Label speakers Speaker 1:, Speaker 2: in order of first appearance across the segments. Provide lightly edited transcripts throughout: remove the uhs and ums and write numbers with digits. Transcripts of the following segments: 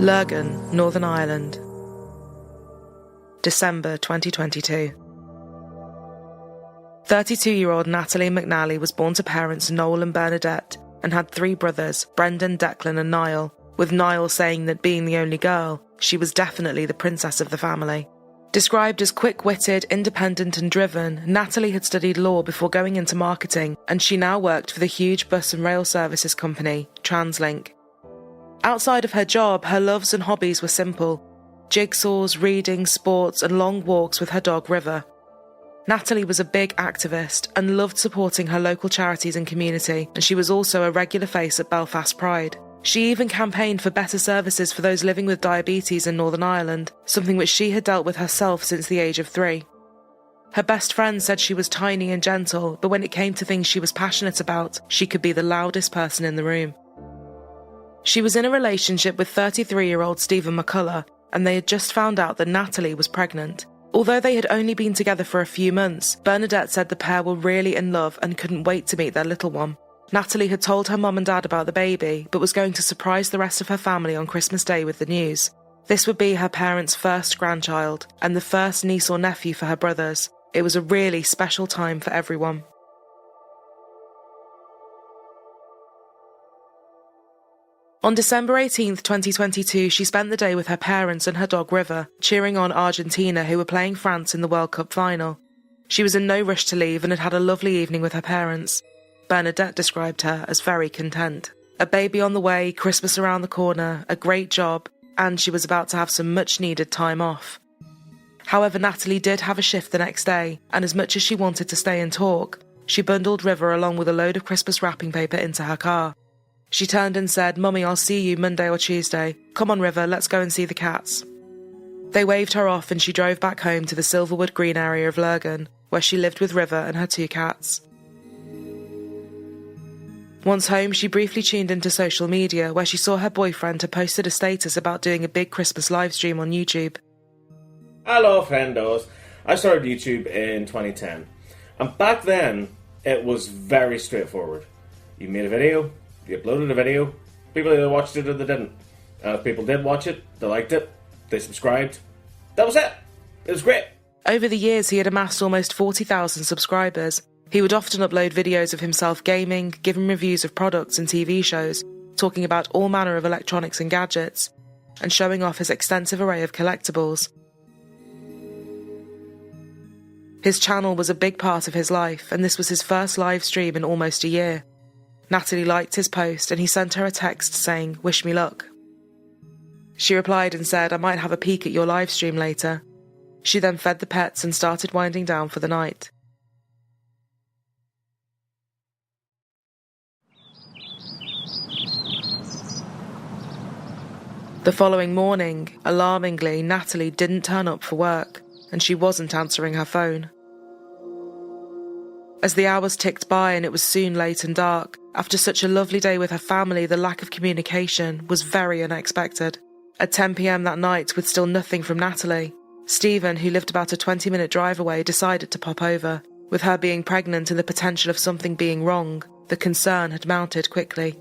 Speaker 1: Lurgan, Northern Ireland. December 2022. 32-year-old Natalie McNally was born to parents Noel and Bernadette and had 3 brothers, Brendan, Declan and Niall, with Niall saying that being the only girl, she was definitely the princess of the family. Described as quick-witted, independent and driven, Natalie had studied law before going into marketing, and she now worked for the huge bus and rail services company, TransLink. Outside of her job, her loves and hobbies were simple: jigsaws, reading, sports and long walks with her dog River. Natalie was a big activist and loved supporting her local charities and community, and she was also a regular face at Belfast Pride. She even campaigned for better services for those living with diabetes in Northern Ireland, something which she had dealt with herself since the age of 3. Her best friend said she was tiny and gentle, but when it came to things she was passionate about, she could be the loudest person in the room. She was in a relationship with 33-year-old Stephen McCullough, and they had just found out that Natalie was pregnant. Although they had only been together for a few months, Bernadette said the pair were really in love and couldn't wait to meet their little one. Natalie had told her mum and dad about the baby, but was going to surprise the rest of her family on Christmas Day with the news. This would be her parents' first grandchild, and the first niece or nephew for her brothers. It was a really special time for everyone. On December 18th, 2022, she spent the day with her parents and her dog River, cheering on Argentina, who were playing France in the World Cup final. She was in no rush to leave and had had a lovely evening with her parents. Bernadette described her as very content. A baby on the way, Christmas around the corner, a great job, and she was about to have some much-needed time off. However, Natalie did have a shift the next day, and as much as she wanted to stay and talk, she bundled River along with a load of Christmas wrapping paper into her car. She turned and said, "Mummy, I'll see you Monday or Tuesday. Come on, River, let's go and see the cats." They waved her off and she drove back home to the Silverwood Green area of Lurgan, where she lived with River and her 2 cats. Once home, she briefly tuned into social media, where she saw her boyfriend had posted a status about doing a big Christmas livestream on YouTube.
Speaker 2: Hello, friendos. I started YouTube in 2010. And back then, it was very straightforward. You made a video, you uploaded a video, people either watched it or they didn't. And if people did watch it, they liked it, they subscribed. That was it. It was great.
Speaker 1: Over the years, he had amassed almost 40,000 subscribers. He would often upload videos of himself gaming, giving reviews of products and TV shows, talking about all manner of electronics and gadgets, and showing off his extensive array of collectibles. His channel was a big part of his life, and this was his first live stream in almost a year. Natalie liked his post, and he sent her a text saying, "Wish me luck." She replied and said, "I might have a peek at your live stream later." She then fed the pets and started winding down for the night. The following morning, alarmingly, Natalie didn't turn up for work, and she wasn't answering her phone. As the hours ticked by and it was soon late and dark, after such a lovely day with her family, the lack of communication was very unexpected. At 10 p.m. that night, with still nothing from Natalie, Stephen, who lived about a 20-minute drive away, decided to pop over. With her being pregnant and the potential of something being wrong, the concern had mounted quickly.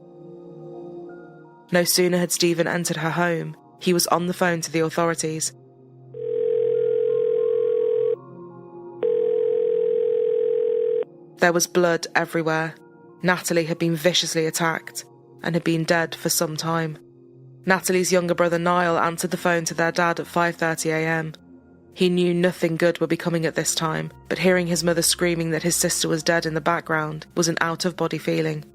Speaker 1: No sooner had Stephen entered her home, he was on the phone to the authorities. There was blood everywhere. Natalie had been viciously attacked and had been dead for some time. Natalie's younger brother Niall answered the phone to their dad at 5:30 a.m. He knew nothing good would be coming at this time, but hearing his mother screaming that his sister was dead in the background was an out-of-body feeling.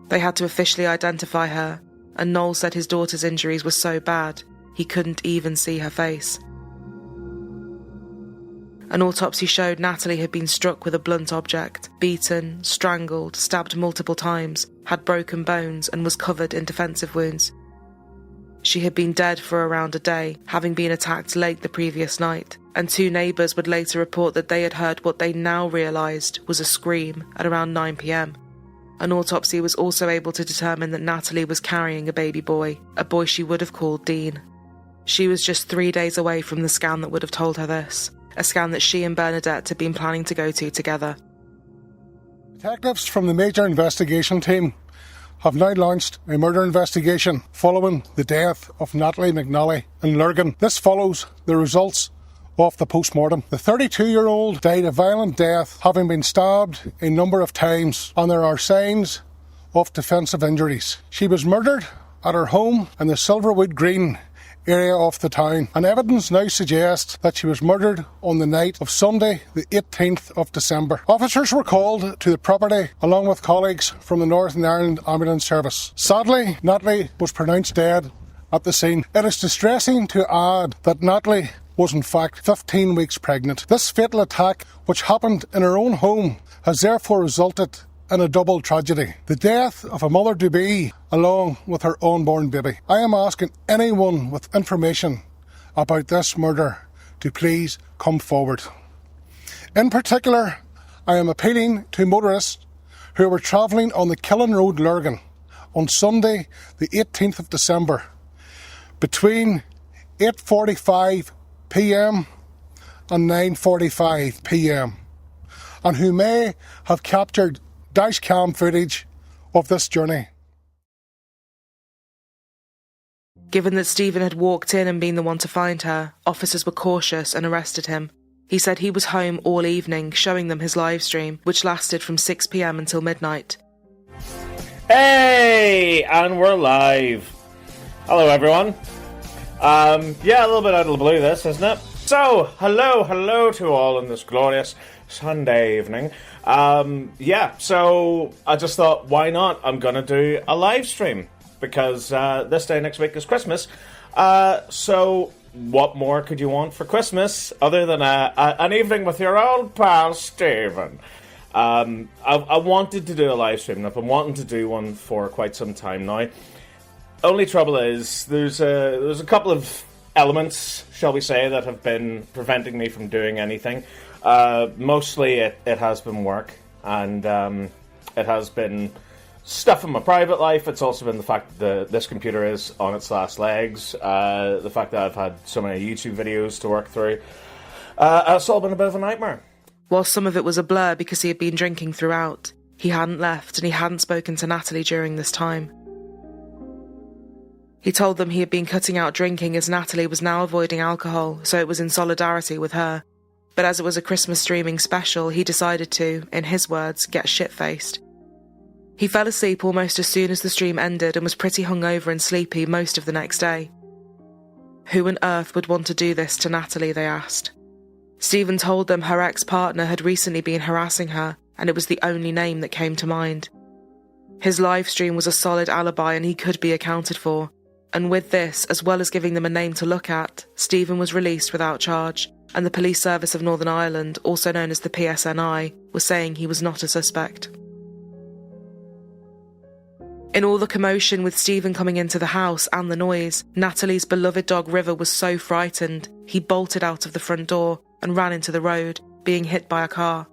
Speaker 1: They had to officially identify her, and Noel said his daughter's injuries were so bad, he couldn't even see her face. An autopsy showed Natalie had been struck with a blunt object, beaten, strangled, stabbed multiple times, had broken bones, and was covered in defensive wounds. She had been dead for around a day, having been attacked late the previous night, and 2 neighbours would later report that they had heard what they now realised was a scream at around 9 p.m. An autopsy was also able to determine that Natalie was carrying a baby boy, a boy she would have called Dean. She was just 3 days away from the scan that would have told her this, a scan that she and Bernadette had been planning to go to together.
Speaker 3: Detectives from the Major Investigation Team have now launched a murder investigation following the death of Natalie McNally in Lurgan. This follows the results of the post-mortem. The 32-year-old died a violent death, having been stabbed a number of times, and there are signs of defensive injuries. She was murdered at her home in the Silverwood Green area of the town, and evidence now suggests that she was murdered on the night of Sunday, the 18th of December. Officers were called to the property along with colleagues from the Northern Ireland Ambulance Service. Sadly, Natalie was pronounced dead at the scene. It is distressing to add that Natalie was in fact 15 weeks pregnant. This fatal attack, which happened in her own home, has therefore resulted in a double tragedy. The death of a mother-to-be along with her unborn baby. I am asking anyone with information about this murder to please come forward. In particular, I am appealing to motorists who were travelling on the Killen Road, Lurgan, on Sunday the 18th of December between 8:45pm and 9:45pm, and who may have captured dashcam footage of this journey.
Speaker 1: Given that Stephen had walked in and been the one to find her, officers were cautious and arrested him. He said he was home all evening, showing them his live stream, which lasted from 6 p.m. until midnight.
Speaker 2: Hey, and we're live. Hello, everyone. A little bit out of the blue, this, isn't it? So, hello to all on this glorious Sunday evening. So I just thought, why not? I'm gonna do a live stream because this day next week is Christmas. So what more could you want for Christmas other than an evening with your old pal Stephen? I wanted to do a live stream, and I've been wanting to do one for quite some time now. Only trouble is there's a couple of elements, shall we say, that have been preventing me from doing anything. Mostly it has been work, and it has been stuff in my private life. It's also been the fact that this computer is on its last legs, the fact that I've had so many YouTube videos to work through. It's all been a bit of a nightmare.
Speaker 1: While some of it was a blur because he had been drinking throughout, he hadn't left and he hadn't spoken to Natalie during this time. He told them he had been cutting out drinking as Natalie was now avoiding alcohol, so it was in solidarity with her. But as it was a Christmas streaming special, he decided to, in his words, get shit-faced. He fell asleep almost as soon as the stream ended and was pretty hungover and sleepy most of the next day. Who on earth would want to do this to Natalie, they asked. Stephen told them her ex-partner had recently been harassing her, and it was the only name that came to mind. His live stream was a solid alibi and he could be accounted for. And with this, as well as giving them a name to look at, Stephen was released without charge, and the Police Service of Northern Ireland, also known as the PSNI, was saying he was not a suspect. In all the commotion with Stephen coming into the house and the noise, Natalie's beloved dog River was so frightened, he bolted out of the front door and ran into the road, being hit by a car.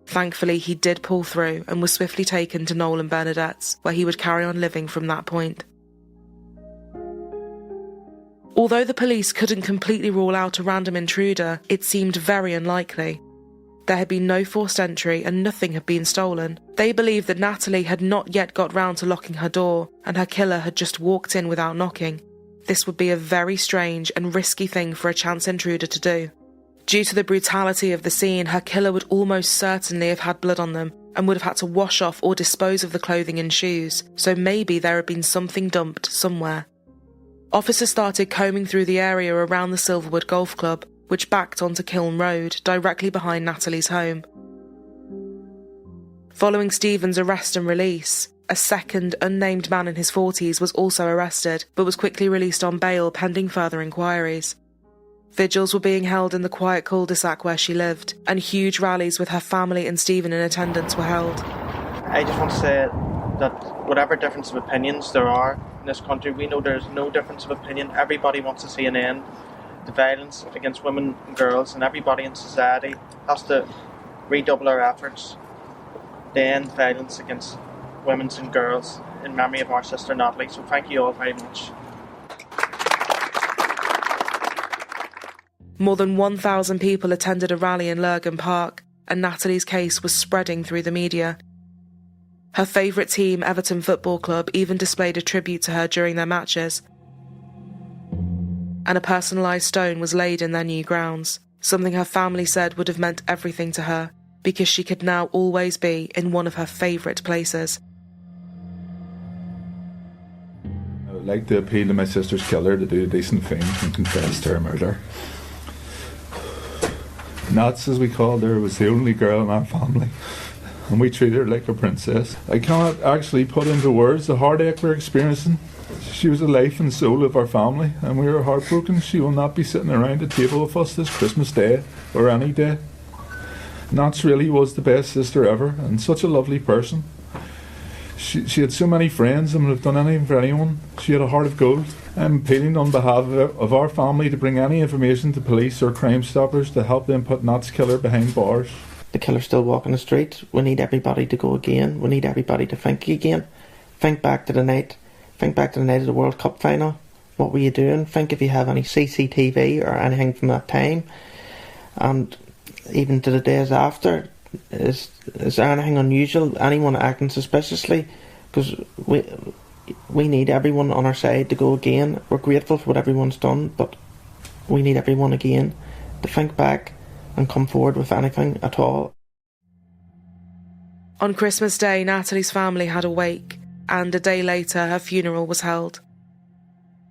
Speaker 1: Thankfully, he did pull through and was swiftly taken to Noel and Bernadette's, where he would carry on living from that point. Although the police couldn't completely rule out a random intruder, it seemed very unlikely. There had been no forced entry and nothing had been stolen. They believed that Natalie had not yet got round to locking her door and her killer had just walked in without knocking. This would be a very strange and risky thing for a chance intruder to do. Due to the brutality of the scene, her killer would almost certainly have had blood on them and would have had to wash off or dispose of the clothing and shoes, so maybe there had been something dumped somewhere. Officers started combing through the area around the Silverwood Golf Club, which backed onto Kiln Road, directly behind Natalie's home. Following Stephen's arrest and release, a second unnamed man in his 40s was also arrested, but was quickly released on bail pending further inquiries. Vigils were being held in the quiet cul-de-sac where she lived, and huge rallies with her family and Stephen in attendance were held.
Speaker 4: I just want to say that whatever difference of opinions there are in this country, we know there's no difference of opinion. Everybody wants to see an end to violence against women and girls, and everybody in society has to redouble our efforts to end violence against women and girls in memory of our sister Natalie. So thank you all very much.
Speaker 1: More than 1,000 people attended a rally in Lurgan Park, and Natalie's case was spreading through the media. Her favourite team, Everton Football Club, even displayed a tribute to her during their matches. And a personalised stone was laid in their new grounds, something her family said would have meant everything to her, because she could now always be in one of her favourite places.
Speaker 5: I would like to appeal to my sister's killer to do a decent thing and confess to her murder. Nats, as we called her, was the only girl in our family, and we treated her like a princess. I cannot actually put into words the heartache we're experiencing. She was the life and soul of our family, and we are heartbroken she will not be sitting around the table with us this Christmas Day, or any day. Nats really was the best sister ever, and such a lovely person. She had so many friends and would have done anything for anyone. She had a heart of gold. I'm appealing on behalf of our family to bring any information to police or Crime Stoppers to help them put Nat's killer behind bars.
Speaker 4: The killer's still walking the street. We need everybody to go again. We need everybody to think again. Think back to the night. Think back to the night of the World Cup final. What were you doing? Think if you have any CCTV or anything from that time. And even to the days after, is there anything unusual? Anyone acting suspiciously? Because we need everyone on our side to go again. We're grateful for what everyone's done, but we need everyone again to think back and come forward with anything at all.
Speaker 1: On Christmas Day, Natalie's family had a wake, and a day later her funeral was held.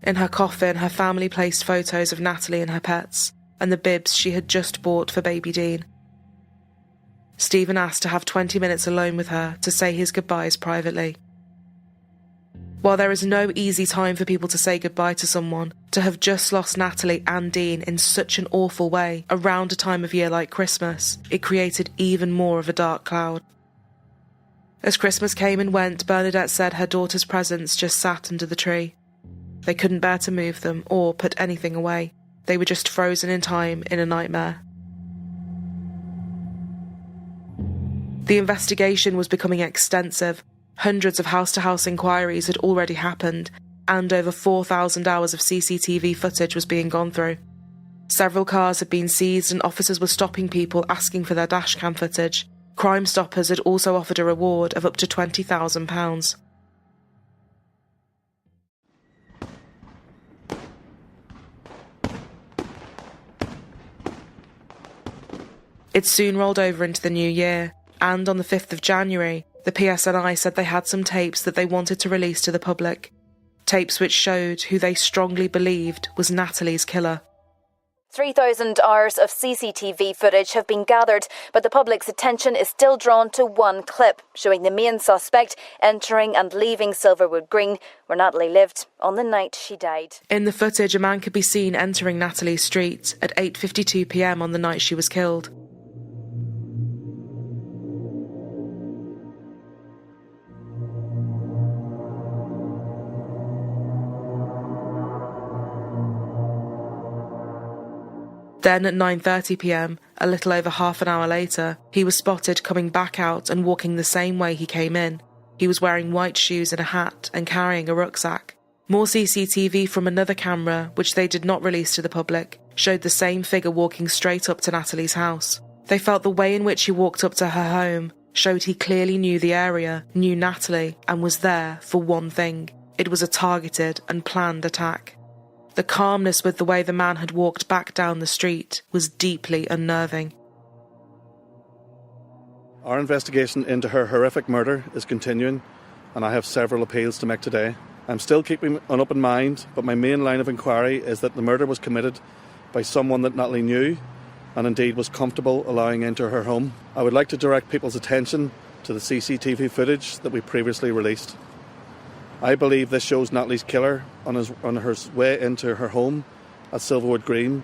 Speaker 1: In her coffin, her family placed photos of Natalie and her pets, and the bibs she had just bought for baby Dean. Stephen asked to have 20 minutes alone with her to say his goodbyes privately. While there is no easy time for people to say goodbye to someone, to have just lost Natalie and Dean in such an awful way around a time of year like Christmas, it created even more of a dark cloud. As Christmas came and went, Bernadette said her daughter's presents just sat under the tree. They couldn't bear to move them or put anything away. They were just frozen in time in a nightmare. The investigation was becoming extensive. Hundreds of house-to-house inquiries had already happened, and over 4,000 hours of CCTV footage was being gone through. Several cars had been seized and officers were stopping people asking for their dashcam footage. Crime Stoppers had also offered a reward of up to £20,000. It soon rolled over into the new year, and on the 5th of January, the PSNI said they had some tapes that they wanted to release to the public. Tapes which showed who they strongly believed was Natalie's killer.
Speaker 6: 3,000 hours of CCTV footage have been gathered, but the public's attention is still drawn to one clip, showing the main suspect entering and leaving Silverwood Green, where Natalie lived, on the night she died.
Speaker 1: In the footage, a man could be seen entering Natalie's street at 8:52 p.m. on the night she was killed. Then at 9:30 p.m, a little over half an hour later, he was spotted coming back out and walking the same way he came in. He was wearing white shoes and a hat and carrying a rucksack. More CCTV from another camera, which they did not release to the public, showed the same figure walking straight up to Natalie's house. They felt the way in which he walked up to her home showed he clearly knew the area, knew Natalie, and was there for one thing. It was a targeted and planned attack. The calmness with the way the man had walked back down the street was deeply unnerving.
Speaker 7: Our investigation into her horrific murder is continuing, and I have several appeals to make today. I'm still keeping an open mind, but my main line of inquiry is that the murder was committed by someone that Natalie knew and indeed was comfortable allowing into her home. I would like to direct people's attention to the CCTV footage that we previously released. I believe this shows Natalie's killer on her way into her home at Silverwood Green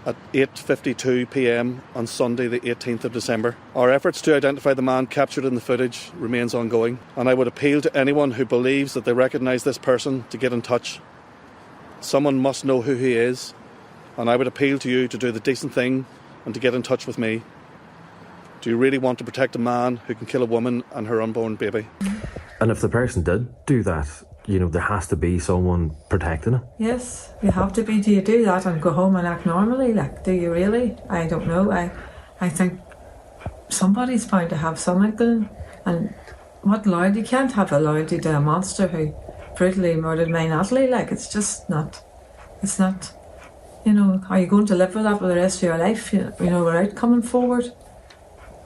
Speaker 7: at 8:52 p.m. on Sunday the 18th of December. Our efforts to identify the man captured in the footage remains ongoing, and I would appeal to anyone who believes that they recognise this person to get in touch. Someone must know who he is, and I would appeal to you to do the decent thing and to get in touch with me. Do you really want to protect a man who can kill a woman and her unborn baby?
Speaker 8: And if the person did do that, you know, there has to be someone protecting it.
Speaker 9: Yes, you have to be. Do you do that and go home and act normally? Like, do you really? I don't know. I think somebody's bound to have some inkling, and what loyalty? You can't have a loyalty to a monster who brutally murdered my Natalie. Like, it's just not. It's not. You know, are you going to live with that for the rest of your life? You know, without coming forward.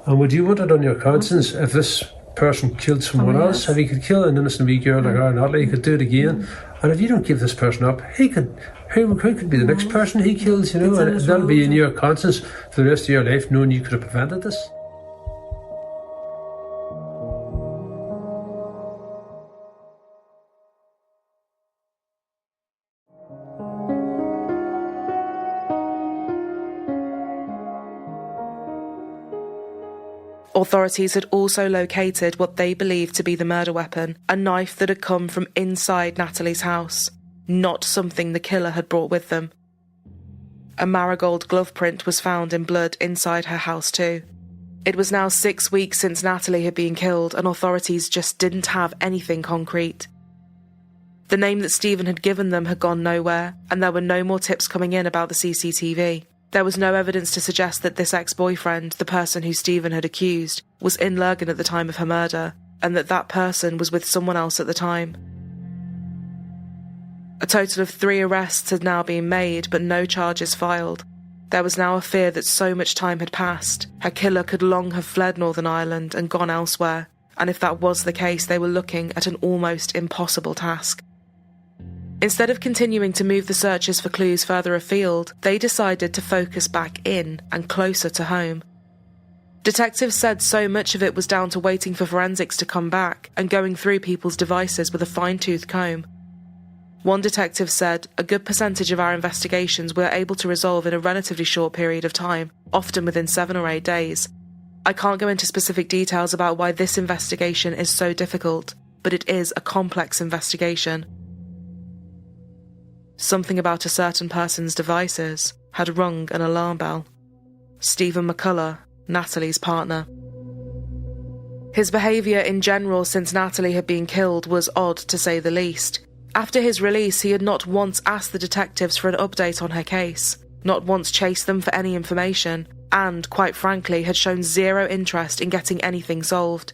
Speaker 10: And would you want it on your conscience if this person killed someone else? If he could kill an innocent wee girl like Natalie, he could do it again. And if you don't give this person up, who could be the next person he kills, you know? And that'll be in your conscience for the rest of your life, knowing you could have prevented this.
Speaker 1: Authorities had also located what they believed to be the murder weapon, a knife that had come from inside Natalie's house, not something the killer had brought with them. A marigold glove print was found in blood inside her house too. It was now 6 weeks since Natalie had been killed, and authorities just didn't have anything concrete. The name that Stephen had given them had gone nowhere, and there were no more tips coming in about the CCTV. There was no evidence to suggest that this ex-boyfriend, the person who Stephen had accused, was in Lurgan at the time of her murder, and that person was with someone else at the time. A total of 3 arrests had now been made, but no charges filed. There was now a fear that so much time had passed, her killer could long have fled Northern Ireland and gone elsewhere, and if that was the case, they were looking at an almost impossible task. Instead of continuing to move the searches for clues further afield, they decided to focus back in and closer to home. Detectives said so much of it was down to waiting for forensics to come back and going through people's devices with a fine-tooth comb. One detective said, "A good percentage of our investigations we are able to resolve in a relatively short period of time, often within 7 or 8 days. I can't go into specific details about why this investigation is so difficult, but it is a complex investigation." Something about a certain person's devices had rung an alarm bell. Stephen McCullough, Natalie's partner. His behaviour in general since Natalie had been killed was odd, to say the least. After his release, he had not once asked the detectives for an update on her case, not once chased them for any information, and, quite frankly, had shown zero interest in getting anything solved.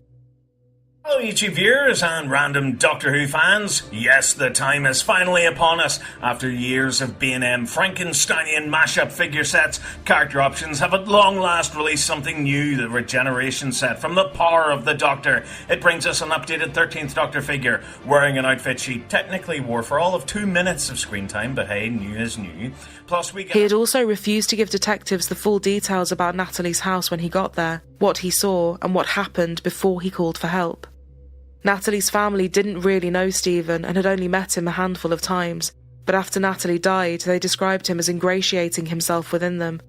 Speaker 11: Hello YouTube viewers and random Doctor Who fans. Yes, the time is finally upon us. After years of B&M Frankensteinian mashup figure sets, Character Options have at long last released something new, the Regeneration set from the power of the Doctor. It brings us an updated 13th Doctor figure, wearing an outfit she technically wore for all of 2 minutes of screen time, but hey, new is new. Plus we get...
Speaker 1: He had also refused to give detectives the full details about Natalie's house when he got there, what he saw and what happened before he called for help. Natalie's family didn't really know Stephen and had only met him a handful of times, but after Natalie died, they described him as ingratiating himself within them.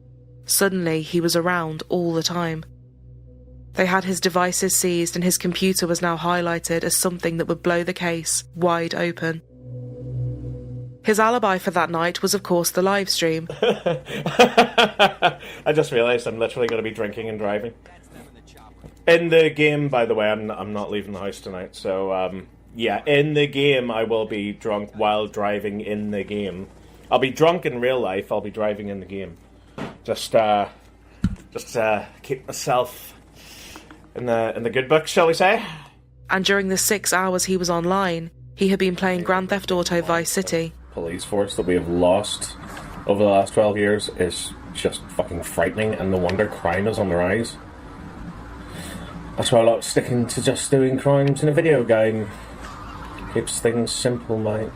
Speaker 1: Suddenly, he was around all the time. They had his devices seized and his computer was now highlighted as something that would blow the case wide open. His alibi for that night was, of course, the live stream.
Speaker 2: I just realised I'm literally going to be drinking and driving. In the game, by the way, I'm not leaving the house tonight, so, yeah, in the game I will be drunk while driving in the game. I'll be drunk in real life, I'll be driving in the game. Just keep myself in the good books, shall we say?
Speaker 1: And during the 6 hours he was online, he had been playing Grand Theft Auto Vice City.
Speaker 2: Police force that we have lost over the last 12 years is just fucking frightening, and no wonder crime is on the rise. That's why I like sticking to just doing crimes in a video game. Keeps things simple, mate.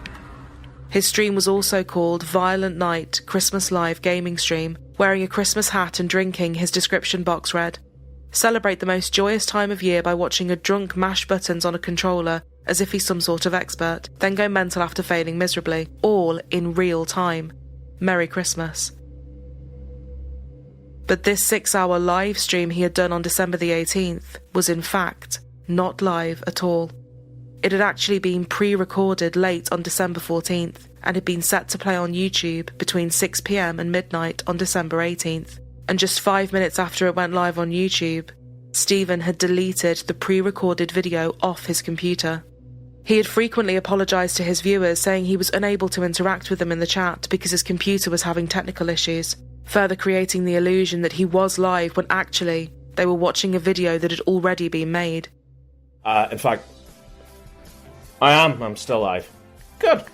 Speaker 1: His stream was also called Violent Night Christmas Live Gaming Stream. Wearing a Christmas hat and drinking, his description box read, "Celebrate the most joyous time of year by watching a drunk mash buttons on a controller as if he's some sort of expert, then go mental after failing miserably, all in real time. Merry Christmas." But this 6-hour live stream he had done on December the 18th was in fact not live at all. It had actually been pre-recorded late on December 14th and had been set to play on YouTube between 6 PM and midnight on December 18th. And just 5 minutes after it went live on YouTube, Stephen had deleted the pre-recorded video off his computer. He had frequently apologised to his viewers, saying he was unable to interact with them in the chat because his computer was having technical issues, further creating the illusion that he was live when actually they were watching a video that had already been made.
Speaker 2: In fact, I am. I'm still alive. Good.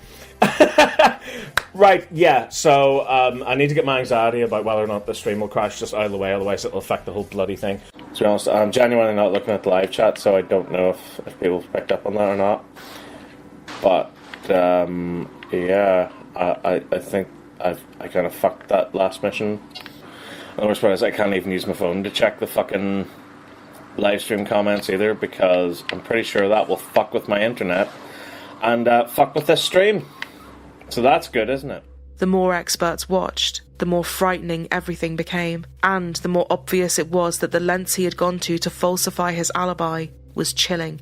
Speaker 2: Right, yeah, so I need to get my anxiety about whether or not the stream will crash just out of the way, otherwise it'll affect the whole bloody thing. To be honest, I'm genuinely not looking at the live chat, so I don't know if people picked up on that or not. But, yeah, I think I kind of fucked that last mission. The worst part is I can't even use my phone to check the fucking live stream comments either, because I'm pretty sure that will fuck with my internet and fuck with this stream. So that's good, isn't it?
Speaker 1: The more experts watched, the more frightening everything became, and the more obvious it was that the lengths he had gone to falsify his alibi was chilling.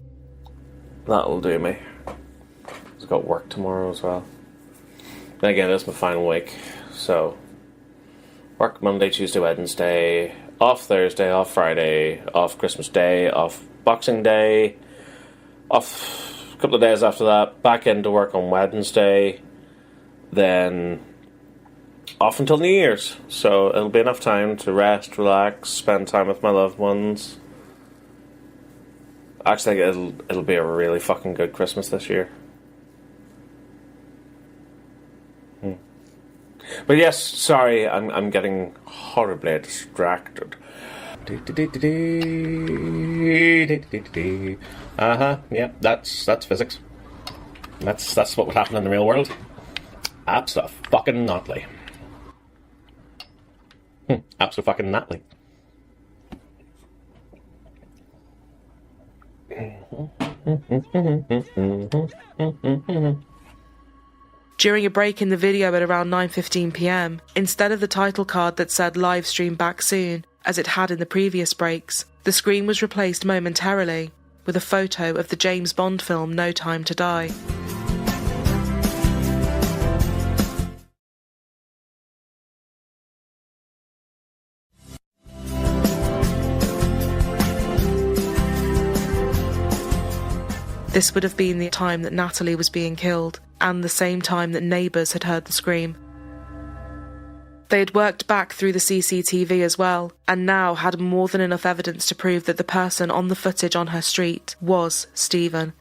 Speaker 2: That'll do me. I've got work tomorrow as well. Then again, it's my final week, so work Monday, Tuesday, Wednesday, off Thursday, off Friday, off Christmas Day, off Boxing Day, off a couple of days after that, back into work on Wednesday, then off until New Year's. So it'll be enough time to rest, relax, spend time with my loved ones. Actually, I think it'll be a really fucking good Christmas this year. But yes, sorry, I'm getting horribly distracted. Yeah, that's physics. That's what would happen in the real world. Abso-fucking-notly. Abso-fucking-notly.
Speaker 1: During a break in the video at around 9:15 p.m, instead of the title card that said live stream back soon, as it had in the previous breaks, the screen was replaced momentarily with a photo of the James Bond film No Time to Die. This would have been the time that Natalie was being killed, and the same time that neighbours had heard the scream. They had worked back through the CCTV as well, and now had more than enough evidence to prove that the person on the footage on her street was Stephen.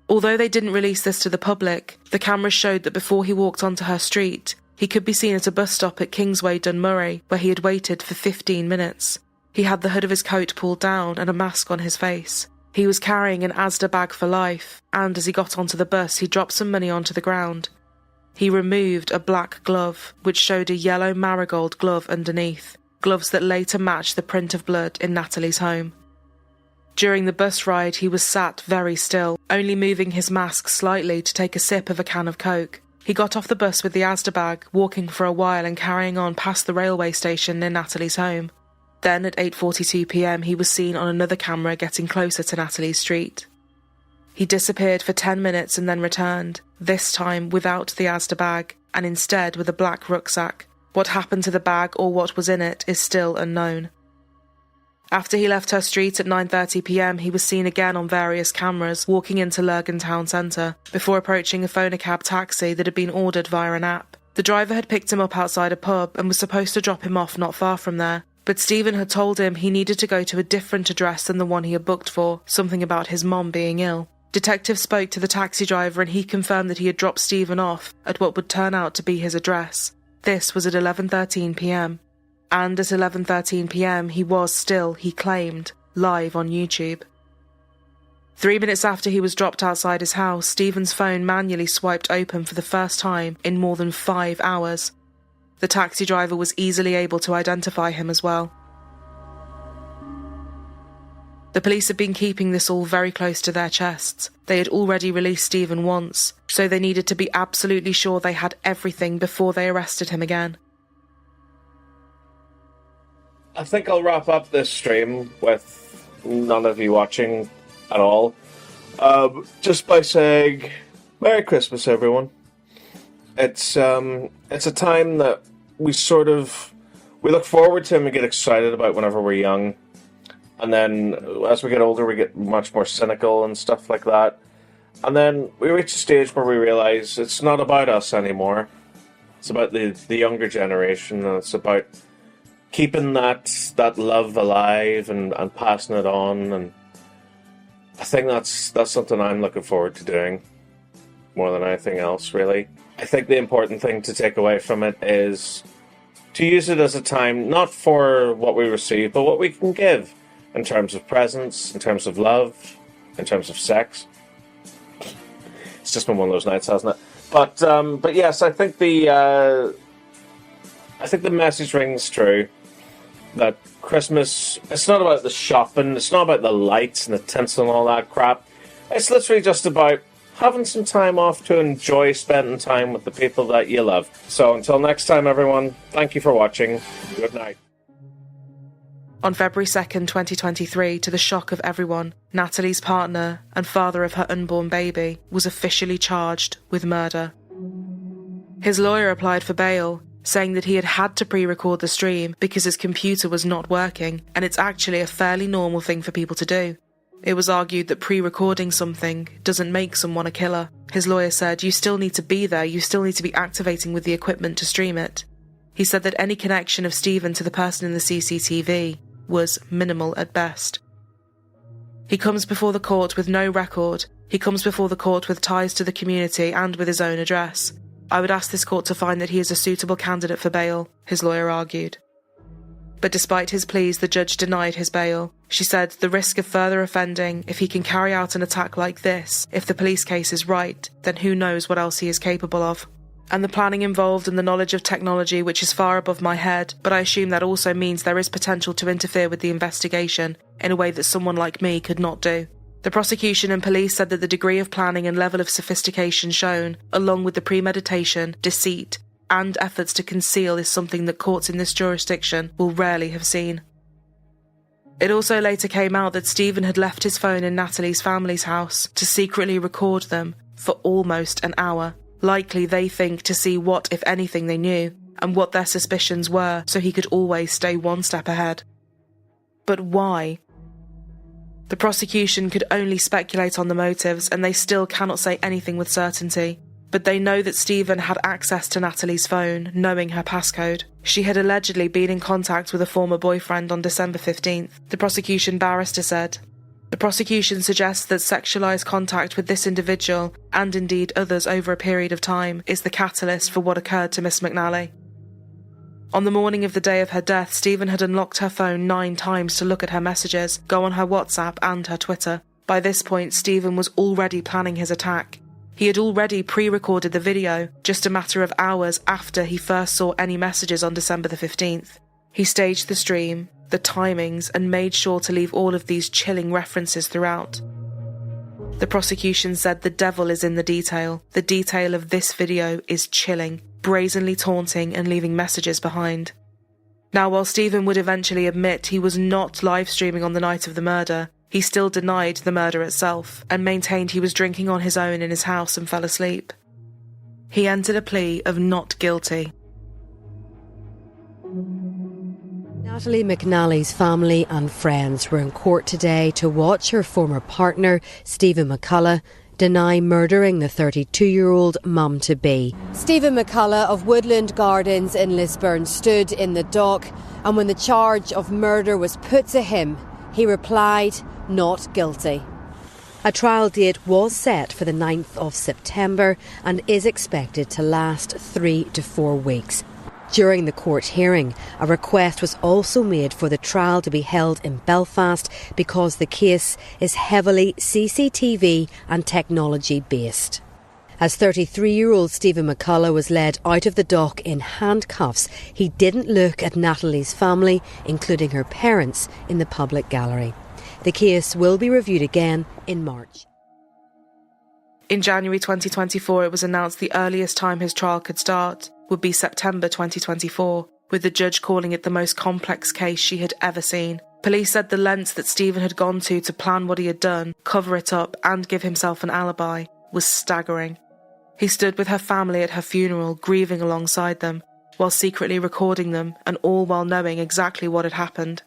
Speaker 1: Although they didn't release this to the public, the cameras showed that before he walked onto her street, he could be seen at a bus stop at Kingsway, Dunmurray, where he had waited for 15 minutes. He had the hood of his coat pulled down and a mask on his face. He was carrying an Asda bag for life, and as he got onto the bus, he dropped some money onto the ground. He removed a black glove, which showed a yellow marigold glove underneath, gloves that later matched the print of blood in Natalie's home. During the bus ride, he was sat very still, only moving his mask slightly to take a sip of a can of Coke. He got off the bus with the Asda bag, walking for a while and carrying on past the railway station near Natalie's home. Then at 8:42 p.m, he was seen on another camera getting closer to Natalie's street. He disappeared for 10 minutes and then returned, this time without the Asda bag, and instead with a black rucksack. What happened to the bag or what was in it is still unknown. After he left her street at 9:30 p.m, he was seen again on various cameras walking into Lurgan Town Centre, before approaching a phone-a-cab taxi that had been ordered via an app. The driver had picked him up outside a pub and was supposed to drop him off not far from there, but Stephen had told him he needed to go to a different address than the one he had booked for, something about his mom being ill. Detectives spoke to the taxi driver and he confirmed that he had dropped Stephen off at what would turn out to be his address. This was at 11:13 p.m. And at 11:13 p.m. he was still, he claimed, live on YouTube. 3 minutes after he was dropped outside his house, Stephen's phone manually swiped open for the first time in more than 5 hours. The taxi driver was easily able to identify him as well. The police had been keeping this all very close to their chests. They had already released Stephen once, so they needed to be absolutely sure they had everything before they arrested him again.
Speaker 2: I think I'll wrap up this stream with none of you watching at all. Just by saying, Merry Christmas, everyone. It's a time that we look forward to and we get excited about whenever we're young. And then as we get older, we get much more cynical and stuff like that. And then we reach a stage where we realize it's not about us anymore. It's about the younger generation, and it's about keeping that love alive and passing it on. I think that's something I'm looking forward to doing more than anything else, really. I think the important thing to take away from it is to use it as a time, not for what we receive, but what we can give in terms of presents, in terms of love, in terms of sex. It's just been one of those nights, hasn't it? But yes, I think the message rings true that Christmas, it's not about the shopping, it's not about the lights and the tints and all that crap. It's literally just about having some time off to enjoy spending time with the people that you love. So until next time, everyone, thank you for watching. Good night.
Speaker 1: On February 2nd, 2023, to the shock of everyone, Natalie's partner and father of her unborn baby was officially charged with murder. His lawyer applied for bail, saying that he had to pre-record the stream because his computer was not working, and it's actually a fairly normal thing for people to do. It was argued that pre-recording something doesn't make someone a killer. His lawyer said, you still need to be there, you still need to be activating with the equipment to stream it. He said that any connection of Stephen to the person in the CCTV was minimal at best. He comes before the court with no record. He comes before the court with ties to the community and with his own address. I would ask this court to find that he is a suitable candidate for bail, his lawyer argued. But despite his pleas, the judge denied his bail. She said the risk of further offending, if he can carry out an attack like this, if the police case is right, then who knows what else he is capable of. And the planning involved and the knowledge of technology, which is far above my head, but I assume that also means there is potential to interfere with the investigation in a way that someone like me could not do. The prosecution and police said that the degree of planning and level of sophistication shown, along with the premeditation, deceit, and efforts to conceal, is something that courts in this jurisdiction will rarely have seen. It also later came out that Stephen had left his phone in Natalie's family's house to secretly record them for almost an hour. Likely, they think, to see what, if anything, they knew, and what their suspicions were, so he could always stay one step ahead. But why? The prosecution could only speculate on the motives, and they still cannot say anything with certainty. But they know that Stephen had access to Natalie's phone, knowing her passcode. She had allegedly been in contact with a former boyfriend on December 15th, the prosecution barrister said. The prosecution suggests that sexualised contact with this individual, and indeed others over a period of time, is the catalyst for what occurred to Miss McNally. On the morning of the day of her death, Stephen had unlocked her phone 9 times to look at her messages, go on her WhatsApp and her Twitter. By this point, Stephen was already planning his attack. He had already pre-recorded the video, just a matter of hours after he first saw any messages on December the 15th. He staged the stream, the timings, and made sure to leave all of these chilling references throughout. The prosecution said the devil is in the detail. The detail of this video is chilling, brazenly taunting and leaving messages behind. Now, while Stephen would eventually admit he was not live streaming on the night of the murder, he still denied the murder itself and maintained he was drinking on his own in his house and fell asleep. He entered a plea of not guilty.
Speaker 12: Natalie McNally's family and friends were in court today to watch her former partner, Stephen McCullough, deny murdering the 32-year-old mum-to-be. Stephen McCullough of Woodland Gardens in Lisburn stood in the dock, and when the charge of murder was put to him, he replied, not guilty. A trial date was set for the 9th of September and is expected to last 3 to 4 weeks. During the court hearing, a request was also made for the trial to be held in Belfast because the case is heavily CCTV and technology based. As 33-year-old Stephen McCullough was led out of the dock in handcuffs, he didn't look at Natalie's family, including her parents, in the public gallery. The case will be reviewed again in March.
Speaker 1: In January 2024, it was announced the earliest time his trial could start would be September 2024, with the judge calling it the most complex case she had ever seen. Police said the lengths that Stephen had gone to plan what he had done, cover it up and give himself an alibi was staggering. He stood with her family at her funeral, grieving alongside them, while secretly recording them, and all while knowing exactly what had happened.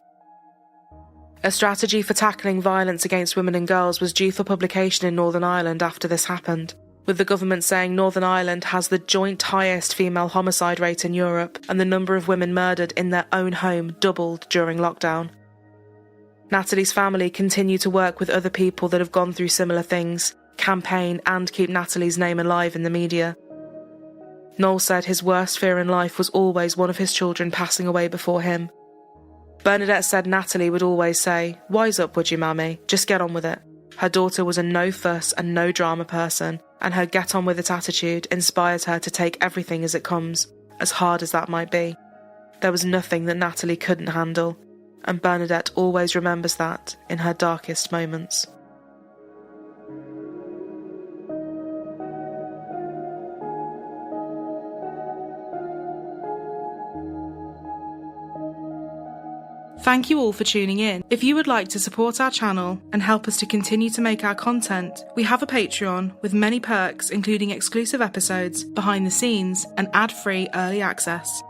Speaker 1: A strategy for tackling violence against women and girls was due for publication in Northern Ireland after this happened, with the government saying Northern Ireland has the joint highest female homicide rate in Europe, and the number of women murdered in their own home doubled during lockdown. Natalie's family continue to work with other people that have gone through similar things, campaign and keep Natalie's name alive in the media. Noel said his worst fear in life was always one of his children passing away before him. Bernadette said Natalie would always say, "Wise up, would you, mammy? Just get on with it." Her daughter was a no-fuss and no-drama person, and her get-on-with-it attitude inspired her to take everything as it comes, as hard as that might be. There was nothing that Natalie couldn't handle, and Bernadette always remembers that in her darkest moments.
Speaker 13: Thank you all for tuning in. If you would like to support our channel and help us to continue to make our content, we have a Patreon with many perks including exclusive episodes, behind the scenes and ad-free early access.